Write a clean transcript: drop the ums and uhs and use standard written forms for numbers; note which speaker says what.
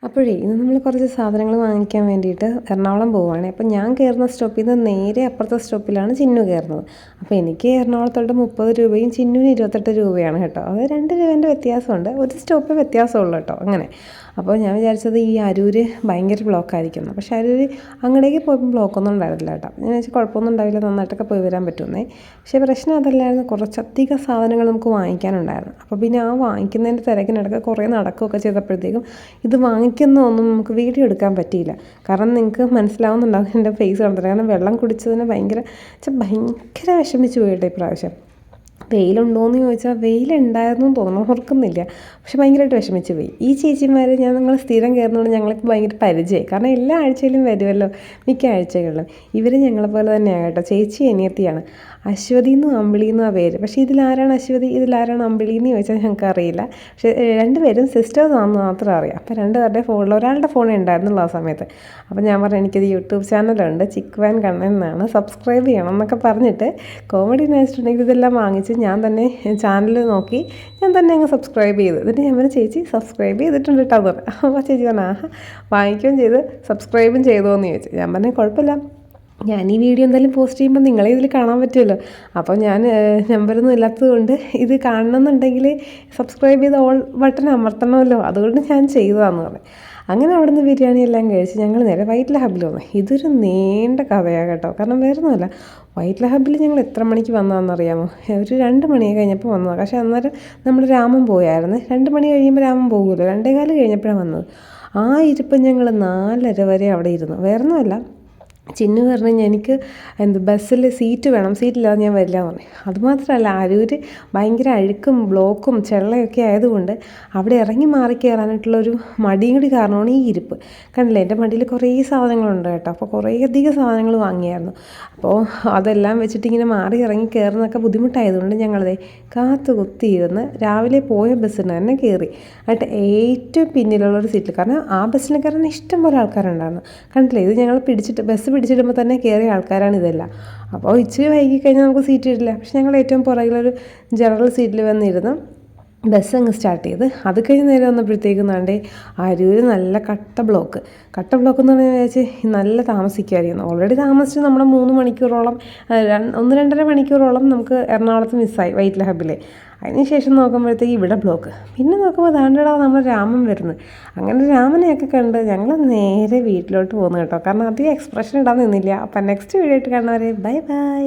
Speaker 1: അപ്പോഴേ ഇന്ന് നമ്മൾ കുറച്ച് സാധനങ്ങൾ വാങ്ങിക്കാൻ വേണ്ടിയിട്ട് എറണാകുളം പോവുകയാണ്. അപ്പം ഞാൻ കയറുന്ന സ്റ്റോപ്പിൽ നിന്ന് നേരെ അപ്പുറത്തെ സ്റ്റോപ്പിലാണ് ചിന്നു കയറുന്നത്. അപ്പോൾ എനിക്ക് എറണാകുളത്തോട്ട് 30 രൂപയും ചിന്നുവിന് 28 രൂപയാണ് കേട്ടോ. അത് 2 രൂപേൻ്റെ വ്യത്യാസമുണ്ട്. ഒരു സ്റ്റോപ്പേ വ്യത്യാസമുള്ളൂ കേട്ടോ അങ്ങനെ. അപ്പോൾ ഞാൻ വിചാരിച്ചത് ഈ അരൂര് ഭയങ്കര ബ്ലോക്കായിരിക്കും. പക്ഷേ അരൂര് അങ്ങടേക്ക് പോയപ്പോൾ ബ്ലോക്കൊന്നും ഉണ്ടായിരുന്നില്ല കേട്ടോ. ഞാൻ വെച്ചാൽ കുഴപ്പമൊന്നും ഉണ്ടാവില്ല, നന്നായിട്ടൊക്കെ പോയി വരാൻ പറ്റുമെന്നേ. പക്ഷേ പ്രശ്നം അതല്ലായിരുന്നു, കുറച്ചധികം സാധനങ്ങൾ നമുക്ക് വാങ്ങിക്കാനുണ്ടായിരുന്നു. അപ്പോൾ പിന്നെ ആ വാങ്ങിക്കുന്നതിൻ്റെ തിരക്കിനിടയ്ക്ക് കുറേ നടക്കുകയൊക്കെ ചെയ്തപ്പോഴത്തേക്കും ഇത് വാങ്ങിക്കുന്നതൊന്നും നമുക്ക് വീഡിയോ എടുക്കാൻ പറ്റിയില്ല. കാരണം നിങ്ങൾക്ക് മനസ്സിലാവുന്നുണ്ടാകും എൻ്റെ ഫേസ് കണ്ടിട്ട്. കാരണം വെള്ളം കുടിച്ചതിന് ഭയങ്കര വിഷമിച്ച് പോയിട്ടോ ഇപ്രാവശ്യം. വെയിലുണ്ടോയെന്ന് ചോദിച്ചാൽ വെയിലുണ്ടായിരുന്നു എന്ന് തോന്നുന്നു, ഓർക്കുന്നില്ല. പക്ഷെ ഭയങ്കരമായിട്ട് വിഷമിച്ച് പോയി. ഈ ചേച്ചിമാർ നിങ്ങൾ സ്ഥിരം കയറുന്നതുകൊണ്ട് ഞങ്ങൾക്ക് ഭയങ്കര പരിചയമായി. കാരണം എല്ലാ ആഴ്ചയിലും വരുമല്ലോ, മിക്ക ആഴ്ചകളിലും. ഇവർ ഞങ്ങളെപ്പോലെ തന്നെയാണ് കേട്ടോ. ചേച്ചി അനിയത്തിയാണ്. അശ്വതി എന്നും അമ്പിളി എന്നും ആ പേര്. പക്ഷേ ഇതിലാരാണ് അശ്വതി, ഇതിലാരാണ് അമ്പിളി എന്ന് ചോദിച്ചാൽ ഞങ്ങൾക്ക് അറിയില്ല. പക്ഷേ രണ്ടുപേരും സിസ്റ്റേഴ്സ് ആണെന്ന് മാത്രം അറിയാം. അപ്പോൾ രണ്ടുപേരുടെ ഫോണിൽ ഒരാളുടെ ഫോണേ ഉണ്ടായിരുന്നുള്ളൂ ആ സമയത്ത്. അപ്പോൾ ഞാൻ പറഞ്ഞു എനിക്കൊരു യൂട്യൂബ് ചാനലുണ്ട്, ചിക്വാൻ കണ്ണൻ എന്നാണ്, സബ്സ്ക്രൈബ് ചെയ്യണം എന്നൊക്കെ പറഞ്ഞിട്ട് കോമഡി വെച്ചിട്ടുണ്ടെങ്കിൽ ഇതെല്ലാം വാങ്ങിച്ച് ഞാൻ തന്നെ ചാനൽ നോക്കി ഞാൻ തന്നെ അങ്ങ് സബ്സ്ക്രൈബ് ചെയ്തു. എന്നിട്ട് ഞാൻ പറഞ്ഞു ചേച്ചി സബ്സ്ക്രൈബ് ചെയ്തിട്ടുണ്ട് കേട്ടോ എന്ന് പറഞ്ഞു. അപ്പോൾ ചേച്ചി പറഞ്ഞു വാങ്ങിക്കുകയും ചെയ്ത് സബ്സ്ക്രൈബും ചെയ്തോ എന്ന് ചോദിച്ചു. ഞാൻ പറഞ്ഞു കുഴപ്പമില്ല, ഞാൻ ഈ വീഡിയോ എന്തായാലും പോസ്റ്റ് ചെയ്യുമ്പോൾ നിങ്ങളെ ഇതിൽ കാണാൻ പറ്റുമല്ലോ. അപ്പോൾ ഞാൻ നമ്പറൊന്നും ഇല്ലാത്തത് കൊണ്ട് ഇത് കാണണമെന്നുണ്ടെങ്കിൽ സബ്സ്ക്രൈബ് ചെയ്ത് ഓൾ ബട്ടൺ അമർത്തണമല്ലോ, അതുകൊണ്ട് ഞാൻ ചെയ്തതാണെന്ന് പറഞ്ഞു. അങ്ങനെ അവിടെ നിന്ന് ബിരിയാണി എല്ലാം കഴിച്ച് ഞങ്ങൾ നേരെ വൈറ്റ്ല ഹബിൽ വന്നു. ഇതൊരു നീണ്ട കഥയാണ് കേട്ടോ. കാരണം വേറെ ഒന്നുമല്ല, വൈറ്റ്ല ഹബിൽ ഞങ്ങൾ എത്ര മണിക്ക് വന്നതെന്നറിയാമോ? ഒരു 2 മണി കഴിഞ്ഞപ്പോൾ വന്നതാണ്. പക്ഷേ അന്നേരം നമ്മൾ രാമൻ പോയായിരുന്നു. 2 മണി കഴിയുമ്പോൾ രാമൻ പോകുമല്ലോ, 2:15 കഴിഞ്ഞപ്പോഴാണ് വന്നത്. ആ ഇരിപ്പം ഞങ്ങൾ 4:30 വരെ അവിടെ ഇരുന്നു. വേറെ ഒന്നുമല്ല, ചിന്നു പറഞ്ഞു എനിക്ക് ബസ്സിൽ സീറ്റ് വേണം, സീറ്റില്ലാതെ ഞാൻ വരില്ല എന്ന് പറഞ്ഞു. അതുമാത്രമല്ല അരൂർ ഭയങ്കര അഴുക്കും ബ്ലോക്കും ചെള്ളയൊക്കെ ആയതുകൊണ്ട് അവിടെ ഇറങ്ങി മാറി കയറാനായിട്ടുള്ളൊരു മടിയും കൂടി കാരണമാണ് ഈ ഇരിപ്പ്. കണ്ടില്ലേ, എൻ്റെ മടിയിൽ കുറേ സാധനങ്ങളുണ്ട് കേട്ടോ. അപ്പോൾ കുറേ അധികം സാധനങ്ങൾ വാങ്ങിയായിരുന്നു. അപ്പോൾ അതെല്ലാം വെച്ചിട്ട് ഇങ്ങനെ മാറി ഇറങ്ങി കയറുന്നതൊക്കെ ബുദ്ധിമുട്ടായതുകൊണ്ട് ഞങ്ങളതേ കാത്തു കുത്തിയിരുന്ന് രാവിലെ പോയ ബസ്സിന് തന്നെ കയറി. എന്നിട്ട് ഏറ്റവും പിന്നിലുള്ളൊരു സീറ്റിൽ, കാരണം ആ ബസ്സിൽ കയറാൻ ഇഷ്ടം പോലെ ആൾക്കാരുണ്ടായിരുന്നു. കണ്ടില്ലേ, ഇത് ഞങ്ങൾ ബസ് പിടിച്ചിടുമ്പോൾ തന്നെ കയറിയ ആൾക്കാരാണ് ഇതെല്ലാം. അപ്പോൾ ഇച്ചിരി വൈകി കഴിഞ്ഞാൽ നമുക്ക് സീറ്റ് ഇടില്ല. പക്ഷെ ഞങ്ങൾ ഏറ്റവും പുറകിലൊരു ജനറൽ സീറ്റിൽ വന്നിരുന്നു ബസ് അങ്ങ് സ്റ്റാർട്ട് ചെയ്ത്. അത് കഴിഞ്ഞ് നേരെ വന്നപ്പോഴത്തേക്കും നാണ്ടേ അരൂര് നല്ല കട്ട ബ്ലോക്ക് എന്ന് പറഞ്ഞാൽ വിചാരിച്ച് നല്ല താമസിക്കുമായിരുന്നു. ഓൾറെഡി താമസിച്ച് നമ്മുടെ 3 മണിക്കൂറോളം 1-2.5 മണിക്കൂറോളം നമുക്ക് എറണാകുളത്ത് മിസ്സായി വൈറ്റ്ല ഹബിൽ. അതിനുശേഷം നോക്കുമ്പോഴത്തേക്ക് ഇവിടെ ബ്ലോക്ക്. പിന്നെ നോക്കുമ്പോൾ ദാണ്ടടാ നമ്മൾ രാമൻ വരുന്നത്. അങ്ങനെ രാമനെയൊക്കെ കണ്ട് ഞങ്ങൾ നേരെ വീട്ടിലോട്ട് പോകുന്നു കേട്ടോ. കാരണം അധികം എക്സ്പ്രഷൻ ഇടാൻ നിന്നില്ല. അപ്പം നെക്സ്റ്റ് വീഡിയോ ആയിട്ട് കാണുന്നവരെ ബൈ ബൈ.